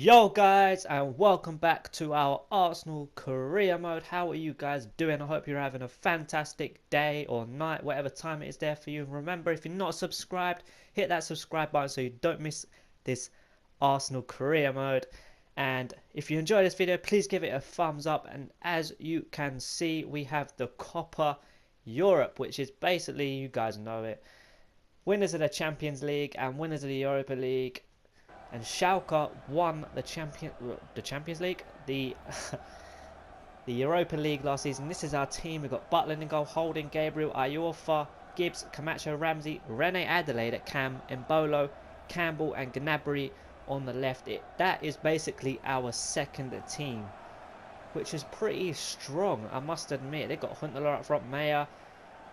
Yo guys, and welcome back to our Arsenal career mode. How are you guys doing? I hope you're having a fantastic day or night, whatever time it is there for you. And remember, if you're not subscribed, hit that subscribe button so you don't miss this Arsenal career mode. And if you enjoy this video, please give it a thumbs up. And as you can see, we have the Copa Europe, which is basically, you guys know it, winners of the Champions League and winners of the Europa League. And Schalke won the Champions League, the the Europa League last season. This is our team. We've got Butland in goal, Holding, Gabriel, Ayorfa, Gibbs, Camacho, Ramsey, Rene Adelaide at Cam, Embolo, Campbell and Gnabry on the left. That is basically our second team, which is pretty strong, I must admit. They've got Huntelaar up front, Maya,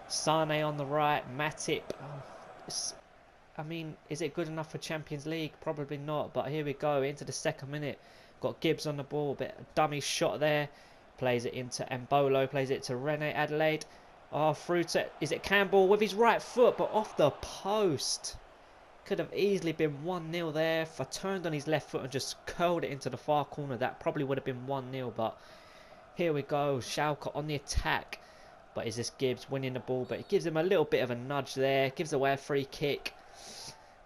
Sane on the right, Matip. I mean, is it good enough for Champions League? Probably not, but here we go, into the second minute. Got Gibbs on the ball, bit of dummy shot there. Plays it into Embolo, plays it to Rene Adelaide. Oh, through to, is it Campbell with his right foot, but off the post. Could have easily been 1-0 there. If I turned on his left foot and just curled it into the far corner, that probably would have been 1-0, but here we go, Schalke on the attack. But is this Gibbs winning the ball? But it gives him a little bit of a nudge there, gives away a free kick.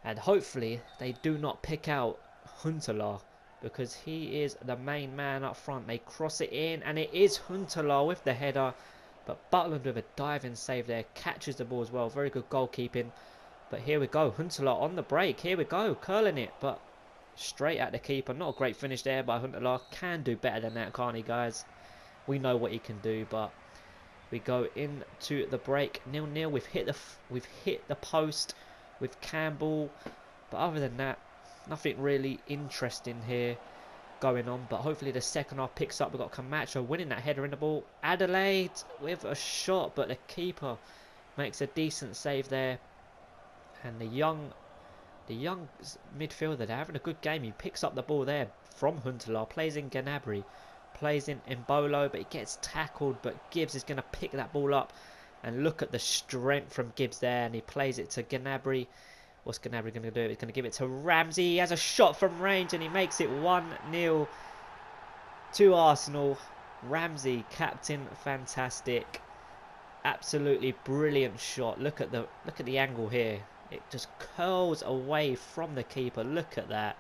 And hopefully they do not pick out Huntelaar, because he is the main man up front. They cross it in and it is Huntelaar with the header. But Butland with a diving save there, catches the ball as well. Very good goalkeeping. But here we go, Huntelaar on the break. Here we go, curling it, but straight at the keeper. Not a great finish there by Huntelaar. Can do better than that, can't he, guys? We know what he can do, but we go into the break 0-0. We've hit the post with Campbell, but other than that, nothing really interesting here going on. But hopefully the second half picks up. We've got Camacho winning that header in the ball, Adelaide with a shot, but the keeper makes a decent save there. And the young midfielder, they're having a good game. He picks up the ball there from Huntelaar, plays in Gnabry, plays in Embolo, but he gets tackled. But Gibbs is going to pick that ball up. And look at the strength from Gibbs there. And he plays it to Gnabry. What's Gnabry going to do? He's going to give it to Ramsey. He has a shot from range and he makes it 1-0 to Arsenal. Ramsey, captain, fantastic. Absolutely brilliant shot. Look at the angle here. It just curls away from the keeper. Look at that.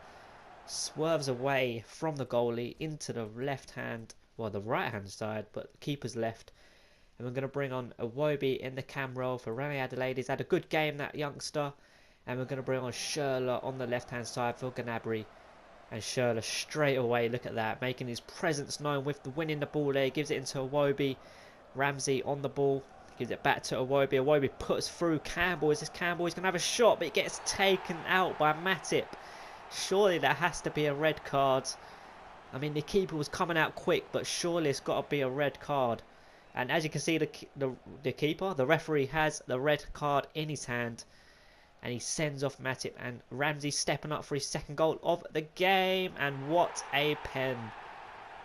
Swerves away from the goalie into the left hand, well, the right hand side, but the keeper's left. And we're going to bring on Iwobi in the cam role for Rene Adelaide. He's had a good game, that youngster. And we're going to bring on Schürrle on the left-hand side for Gnabry. And Schürrle straight away, look at that, making his presence known with the winning the ball there. He gives it into Iwobi. Ramsey on the ball. Gives it back to Iwobi. Iwobi puts through Campbell. Is this Campbell? He's going to have a shot, but it gets taken out by Matip. Surely that has to be a red card. I mean, the keeper was coming out quick, but surely it's got to be a red card. And as you can see, the keeper, the referee has the red card in his hand. And he sends off Matip. And Ramsey stepping up for his second goal of the game. And what a pen.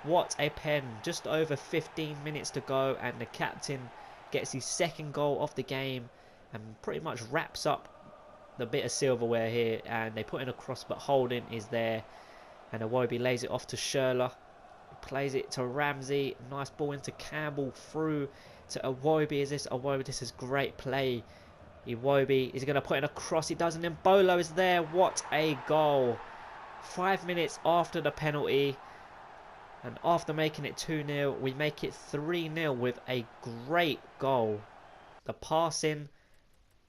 What a pen. Just over 15 minutes to go. And the captain gets his second goal of the game. And pretty much wraps up the bit of silverware here. And they put in a cross, but Holding is there. And Iwobi lays it off to Schürrle. Plays it to Ramsey. Nice ball into Campbell, through to Iwobi. Is this Iwobi? This is great play. Iwobi is going to put in a cross. He does, and then Bolo is there. What a goal. 5 minutes after the penalty. And after making it 2-0, we make it 3-0 with a great goal. The passing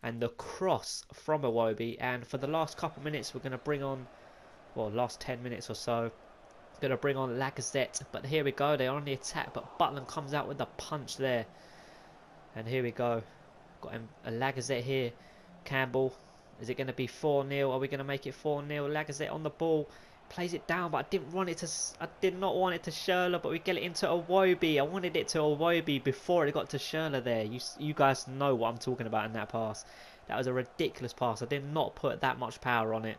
and the cross from Iwobi. And for the last couple of minutes, we're going to bring on, well, last 10 minutes or so, going to bring on Lacazette. But here we go, they're on the attack, but Butland comes out with a punch there. And here we go, got a Lacazette here. Campbell, is it going to be 4-0? Are we going to make it 4-0? Lacazette on the ball, plays it down, but I did not want it to Schürrle, but we get it into Iwobi. I wanted it to Iwobi before it got to Schürrle there. You guys know what I'm talking about in that pass. That was a ridiculous pass. I did not put that much power on it.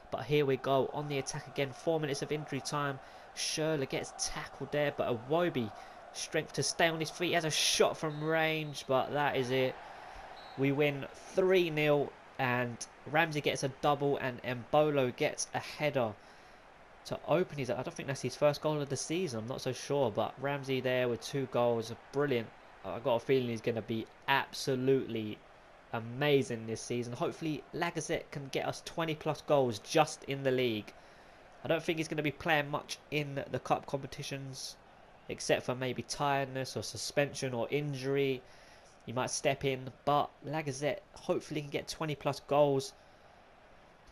But here we go, on the attack again. 4 minutes of injury time. Schürrle gets tackled there, but Iwobi, strength to stay on his feet. He has a shot from range, but that is it. We win 3-0, and Ramsey gets a double, and Embolo gets a header. to open his... I don't think that's his first goal of the season. I'm not so sure. But Ramsey there with 2 goals. Brilliant. I've got a feeling he's going to be absolutely amazing this season. Hopefully Lacazette can get us 20 plus goals just in the league. I don't think he's going to be playing much in the cup competitions, except for maybe tiredness or suspension or injury. He might step in, but Lacazette hopefully can get 20 plus goals.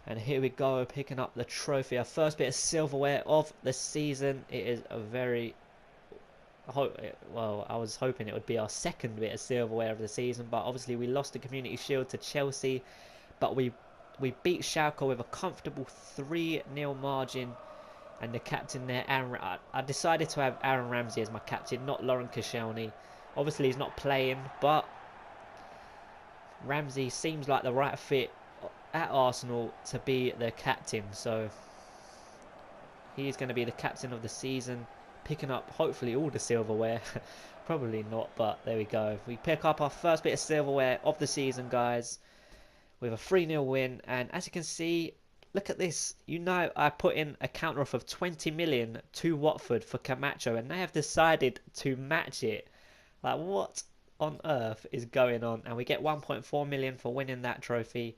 And here we go, picking up the trophy, our first bit of silverware of the season. It is a very... well, I was hoping it would be our second bit of silverware of the season, but obviously we lost the Community Shield to Chelsea, but we beat Schalke with a comfortable 3-0 margin. And the captain there, I decided to have Aaron Ramsey as my captain, not Lauren Koscielny. Obviously he's not playing, but Ramsey seems like the right fit at Arsenal to be the captain. So he is going to be the captain of the season, picking up hopefully all the silverware. Probably not, but there we go. We pick up our first bit of silverware of the season, guys, with a 3-0 win. And as you can see, look at this. You know, I put in a counter offer of 20 million to Watford for Camacho, and they have decided to match it. Like, what on earth is going on? And we get 1.4 million for winning that trophy.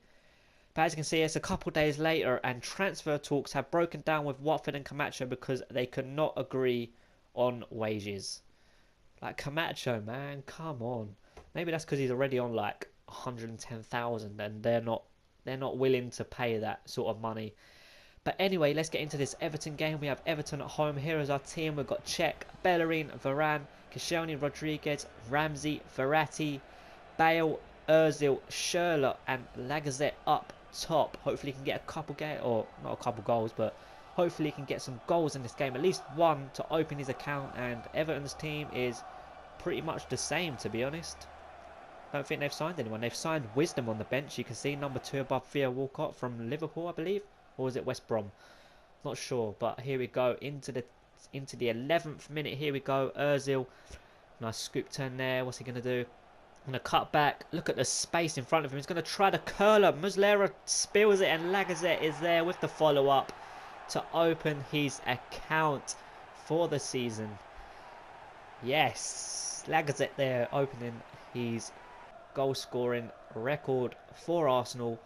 But as you can see, it's a couple days later, and transfer talks have broken down with Watford and Camacho because they could not agree on wages. Like, Camacho, man, come on. Maybe that's because he's already on like 110,000, and they're not willing to pay that sort of money. But anyway, let's get into this Everton game. We have Everton at home. Here is our team. We've got Cech, Bellerin, Varane, Koscielny, Rodriguez, Ramsey, Verratti, Bale, Ozil, Schürrle, and Lacazette up top. Hopefully he can get a couple or not a couple goals, but hopefully he can get some goals in this game, at least one to open his account. And Everton's team is pretty much the same, to be honest. Don't think they've signed anyone. They've signed Wisdom on the bench. You can see number 2 above Theo Walcott from Liverpool, I believe, or is it West Brom? Not sure. But here we go into the 11th minute. Here we go. Ozil, nice scoop turn there. What's he gonna do? Gonna cut back. Look at the space in front of him. He's gonna try the curler. Muslera spills it, and Lacazette is there with the follow up to open his account for the season. Yes, Lacazette there opening his goal scoring record for Arsenal.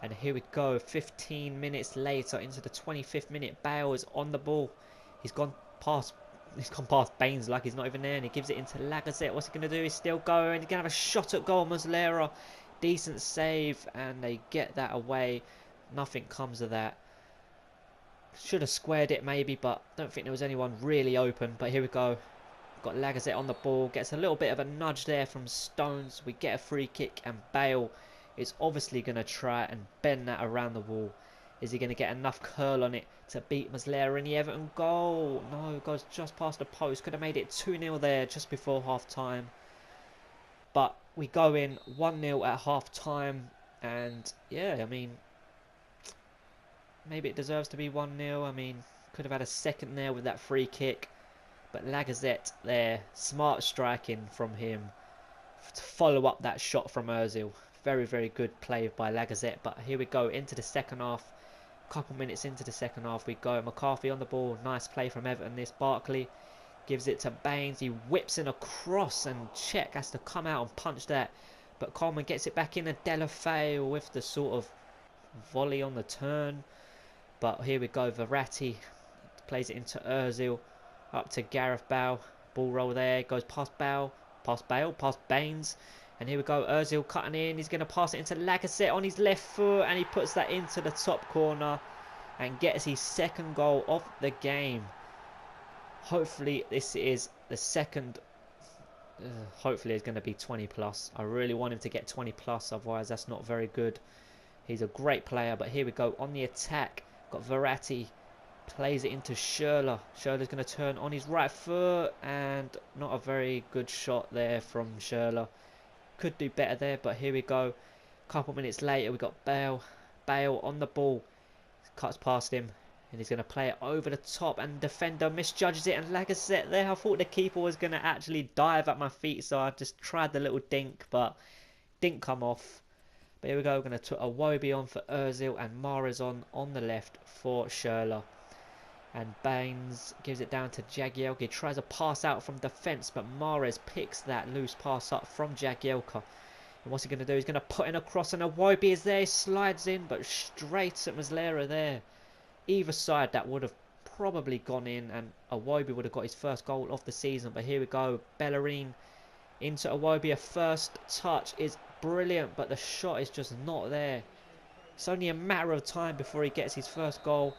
And here we go, 15 minutes later into the 25th minute. Bale is on the ball. He's gone past Baines like he's not even there, and he gives it into Lacazette. What's he going to do? He's still going. He's going to have a shot at goal. Muslera, decent save, and they get that away. Nothing comes of that. Should have squared it maybe, but don't think there was anyone really open. But here we go. Got Lacazette on the ball. Gets a little bit of a nudge there from Stones. We get a free kick, and Bale is obviously going to try and bend that around the wall. Is he going to get enough curl on it to beat Muslera in the Everton goal? No, it goes just past the post. Could have made it 2-0 there just before half time. But we go in 1-0 at half time. And yeah, I mean, maybe it deserves to be 1-0. I mean, could have had a second there with that free kick. But Lacazette there, smart striking from him to follow up that shot from Ozil. Very, very good play by Lacazette. But here we go into the second half. Couple minutes into the second half we go. McCarthy on the ball. Nice play from Everton. This Barkley gives it to Baines. He whips in a cross, and Cech has to come out and punch that. But Coleman gets it back in, and Delafeu with the sort of volley on the turn. But here we go. Verratti plays it into Ozil. Up to Gareth Bale. Ball roll there. Goes past Bale. Past Baines. And here we go, Ozil cutting in. He's going to pass it into Lacazette on his left foot. And he puts that into the top corner and gets his second goal of the game. Hopefully this is the second. Hopefully it's going to be 20 plus. I really want him to get 20 plus. Otherwise that's not very good. He's a great player. But here we go on the attack. Got Verratti. Plays it into Schürrle. Schürrle's going to turn on his right foot. And not a very good shot there from Schürrle. Could do better there, but here we go. A couple minutes later, we got Bale. Bale on the ball. Cuts past him. And he's going to play it over the top. And the defender misjudges it. And Lacazette there. I thought the keeper was going to actually dive at my feet. So I just tried the little dink. But didn't come off. But here we go. We're going to put a Iwobi on for Ozil. And Mahrez on the left for Schürrle. And Baines gives it down to Jagielka. Tries a pass out from defence, but Mahrez picks that loose pass up from Jagielka. And what's he going to do? He's going to put in a cross, and Iwobi is there. He slides in, but straight at Muslera there. Either side, that would have probably gone in, and Iwobi would have got his first goal of the season. But here we go. Bellerin into Iwobi. A first touch is brilliant, but the shot is just not there. It's only a matter of time before he gets his first goal.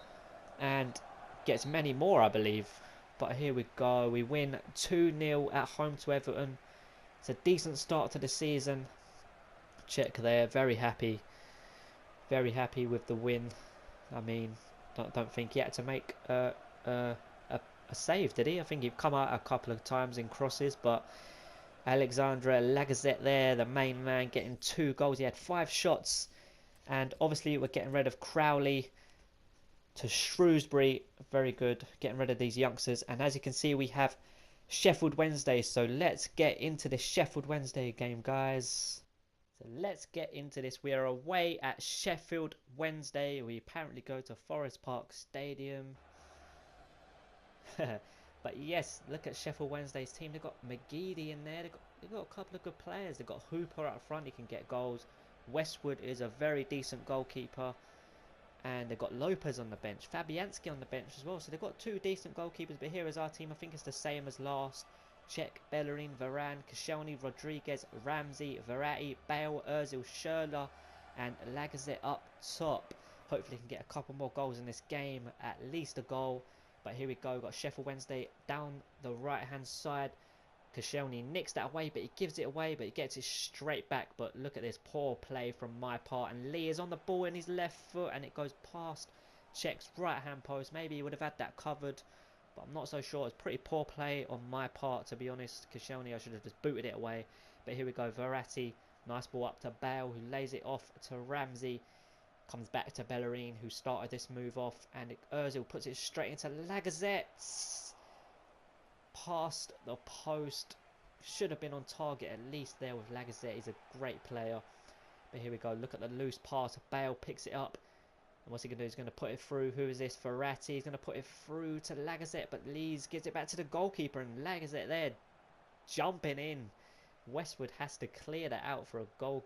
And gets many more, I believe. But here we go. We win 2-0 at home to Everton. It's a decent start to the season. Check there. Very happy. Very happy with the win. I mean, don't think he had to make a save, did he? I think he'd come out a couple of times in crosses, but Alexandre Lacazette there, the main man, getting 2 goals. He had 5 shots. And obviously we're getting rid of Crowley to Shrewsbury. Very good, getting rid of these youngsters. And as you can see, we have Sheffield Wednesday. So let's get into this Sheffield Wednesday game, guys. So let's get into this. We are away at Sheffield Wednesday. We apparently go to Forest Park Stadium. But yes, look at Sheffield Wednesday's team. They've got McGeady in there. They've got a couple of good players. They've got Hooper up front. He can get goals. Westwood is a very decent goalkeeper. And they've got Lopez on the bench, Fabianski on the bench as well. So they've got 2 decent goalkeepers. But here is our team. I think it's the same as last. Cech, Bellerin, Varane, Koscielny, Rodriguez, Ramsey, Verratti, Bale, Ozil, Schürrle, and Lacazette up top. Hopefully can get a couple more goals in this game. At least a goal. But here we go. We've got Sheffield Wednesday down the right-hand side. Koscielny nicks that away, but he gives it away, but he gets it straight back. But look at this poor play from my part. And Lee is on the ball in his left foot, and it goes past Czech's right-hand post. Maybe he would have had that covered, but I'm not so sure. It's pretty poor play on my part, to be honest. Koscielny, I should have just booted it away. But here we go. Verratti, nice ball up to Bale, who lays it off to Ramsey. Comes back to Bellerin, who started this move off, and Ozil puts it straight into Lacazette. Past the post. Should have been on target at least there with Lacazette. He's a great player. But here we go. Look at the loose pass. Bale picks it up. And what's he going to do? He's going to put it through. Who is this? Verratti. He's going to put it through to Lacazette. But Lees gives it back to the goalkeeper. And Lacazette there jumping in. Westwood has to clear that out for a goal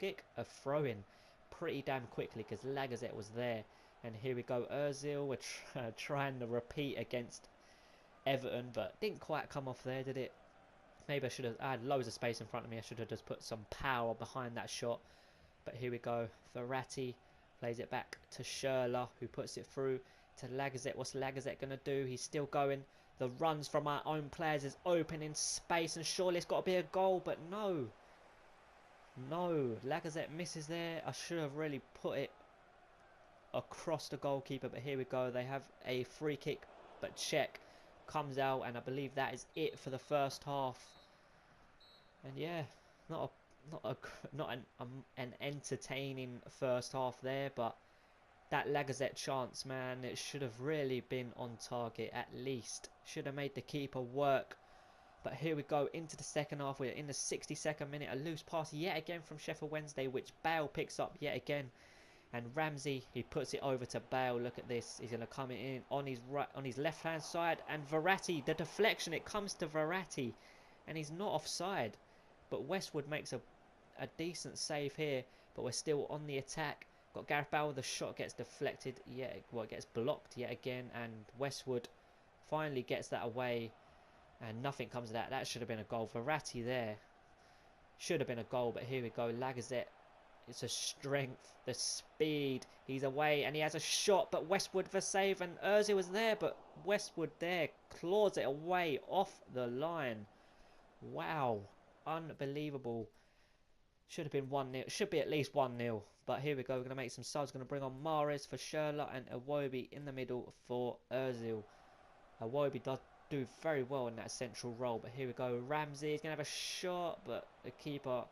kick. A throw-in pretty damn quickly because Lacazette was there. And here we go. Ozil. We're trying to repeat against Everton, but didn't quite come off there, did it? Maybe I had loads of space in front of me. I should have just put some power behind that shot. But here we go. Verratti plays it back to Schürrle, who puts it through to Lacazette. What's Lacazette going to do? He's still going. The runs from our own players is opening space, and surely it's got to be a goal, but no. No, Lacazette misses there. I should have really put it across the goalkeeper, but here we go. They have a free kick, but Czech comes out, and I believe that is it for the first half. And yeah, not an entertaining first half there, but that Lacazette chance, man, it should have really been on target at least. Should have made the keeper work. But here we go into the second half. We're in the 62nd minute. A loose pass yet again from Sheffield Wednesday, which Bale picks up yet again. And Ramsey, he puts it over to Bale. Look at this. He's going to come in on his left-hand side. And Verratti, the deflection, it comes to Verratti. And he's not offside. But Westwood makes a decent save here. But we're still on the attack. Got Gareth Bale. The shot gets deflected. Yeah, well, it gets blocked yet again. And Westwood finally gets that away. And nothing comes of that. That should have been a goal. Verratti there. Should have been a goal. But here we go. Lacazette. It's a strength, the speed. He's away and he has a shot, but Westwood for save, and Ozil was there, but Westwood there claws it away off the line. Wow, unbelievable. Should have been 1-0. Should be at least 1-0. But here we go. We're going to make some subs. Going to bring on Mahrez for Schürrle and Iwobi in the middle for Ozil. Iwobi does do very well in that central role. But here we go. Ramsey is going to have a shot, but the keeper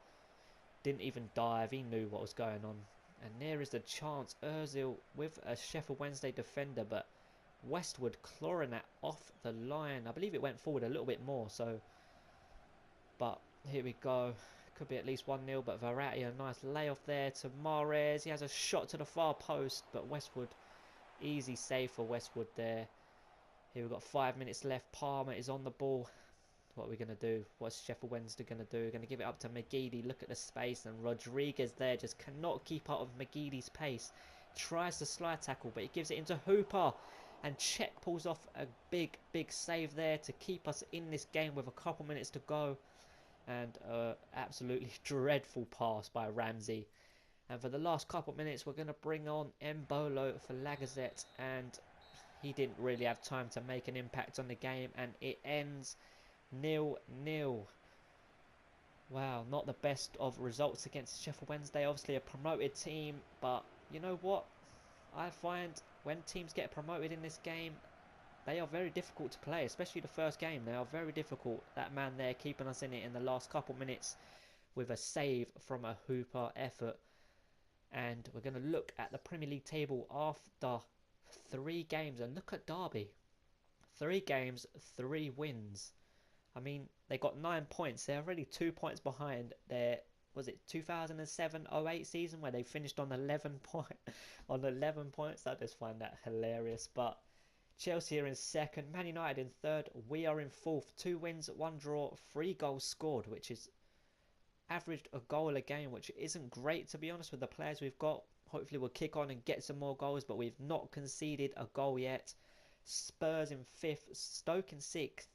didn't even dive. He knew what was going on. And there is the chance. Ozil with a Sheffield Wednesday defender, but Westwood clawing that off the line. I believe it went forward a little bit more. So, but here we go. Could be at least 1-0. But Verratti, a nice layoff there to Mahrez. He has a shot to the far post, but Westwood Easy save for Westwood there. Here we've got 5 minutes left. Palmer is on the ball. What are we going to do? What's Sheffield Wednesday going to do? We're going to give it up to McGeady. Look at the space, and Rodriguez there just cannot keep up with McGeady's pace. Tries to slide tackle, but he gives it into Hooper. And Czech pulls off a big save there to keep us in this game with a couple minutes to go. And absolutely dreadful pass by Ramsey. And for the last couple minutes, we're going to bring on Mbolo for Lacazette. And he didn't really have time to make an impact on the game. And it ends 0-0. Wow, not the best of results against Sheffield Wednesday. Obviously a promoted team. But you know what? I find when teams get promoted in this game, they are very difficult to play, especially the first game. They are very difficult. That man there keeping us in it in the last couple minutes with a save from a Hooper effort. And we're going to look at the Premier League table after 3 games. And look at Derby. 3 games, 3 wins. I mean, they got 9 points. They're already 2 points behind their, was it 2007-08 season where they finished on 11 points. I just find that hilarious. But Chelsea are in second, Man United in third, we are in fourth. 2 wins, 1 draw, 3 goals scored, which is averaged a goal a game, which isn't great to be honest with the players we've got. Hopefully we'll kick on and get some more goals, but we've not conceded a goal yet. Spurs in 5th, Stoke in 6th,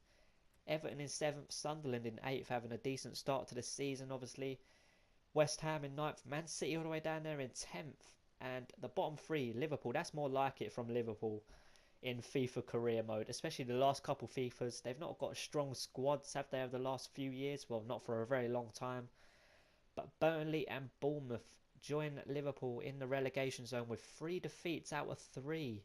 Everton in 7th, Sunderland in 8th, having a decent start to the season obviously. West Ham in 9th, Man City all the way down there in 10th, and the bottom 3, Liverpool, that's more like it from Liverpool in FIFA career mode, especially the last couple FIFAs. They've not got strong squads, have they, over the last few years? Well, not for a very long time. But Burnley and Bournemouth join Liverpool in the relegation zone with 3 defeats out of 3.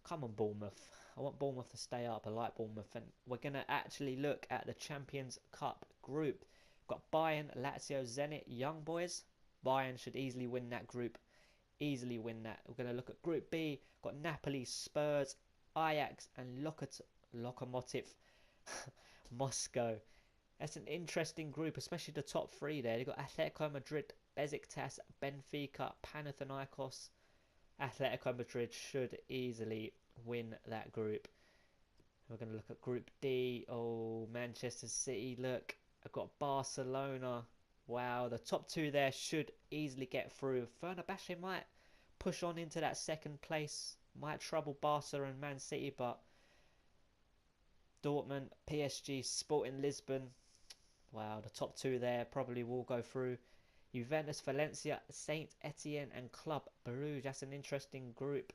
Come on, Bournemouth. I want Bournemouth to stay up. I like Bournemouth. And we're going to actually look at the Champions Cup group. We've got Bayern, Lazio, Zenit, Young Boys. Bayern should easily win that group. Easily win that. We're going to look at Group B. Got Napoli, Spurs, Ajax and Lokomotiv Moscow. That's an interesting group, especially the top 3 there. They've got Atletico Madrid, Besiktas, Benfica, Panathinaikos. Atletico Madrid should easily win that group. We're going to look at Group D. Oh, Manchester City, look. I've got Barcelona. Wow, the top 2 there should easily get through. Fenerbahce might push on into that 2nd place. Might trouble Barca and Man City, but Dortmund, PSG, Sporting Lisbon. Wow, the top 2 there probably will go through. Juventus, Valencia, Saint Etienne and Club Brugge. That's an interesting group.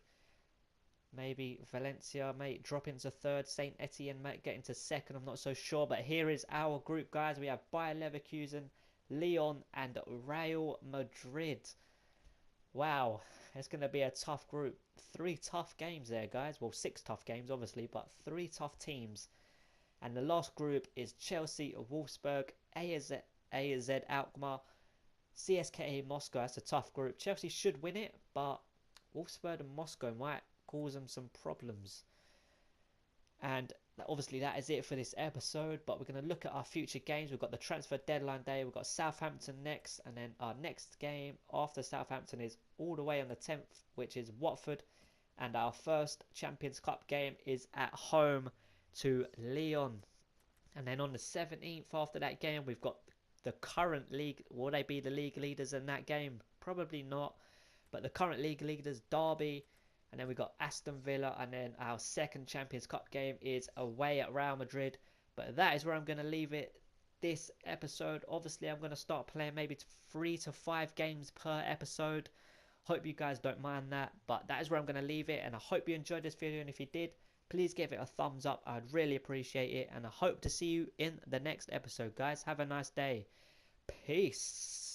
Maybe Valencia may drop into 3rd. Saint Etienne might get into 2nd. I'm not so sure. But here is our group, guys. We have Bayer Leverkusen, Lyon and Real Madrid. Wow, it's going to be a tough group. 3 tough games there, guys. Well, 6 tough games, obviously, but 3 tough teams. And the last group is Chelsea, Wolfsburg, AZ Alkmaar, CSKA Moscow. That's a tough group. Chelsea should win it, but Wolfsburg and Moscow might cause them some problems. And obviously that is it for this episode, but we're going to look at our future games. We've got the transfer deadline day, we've got Southampton next, and then our next game after Southampton is all the way on the 10th, which is Watford, and our first Champions Cup game is at home to Lyon. And then on the 17th after that game, we've got the current league. Will they be the league leaders in that game? Probably not, but the current league leaders, Derby. And then we got Aston Villa, and then our second Champions Cup game is away at Real Madrid. But that is where I'm going to leave it this episode. Obviously, I'm going to start playing maybe 3 to 5 games per episode. Hope you guys don't mind that. But that is where I'm going to leave it. And I hope you enjoyed this video. And if you did, please give it a thumbs up. I'd really appreciate it. And I hope to see you in the next episode, guys. Have a nice day. Peace.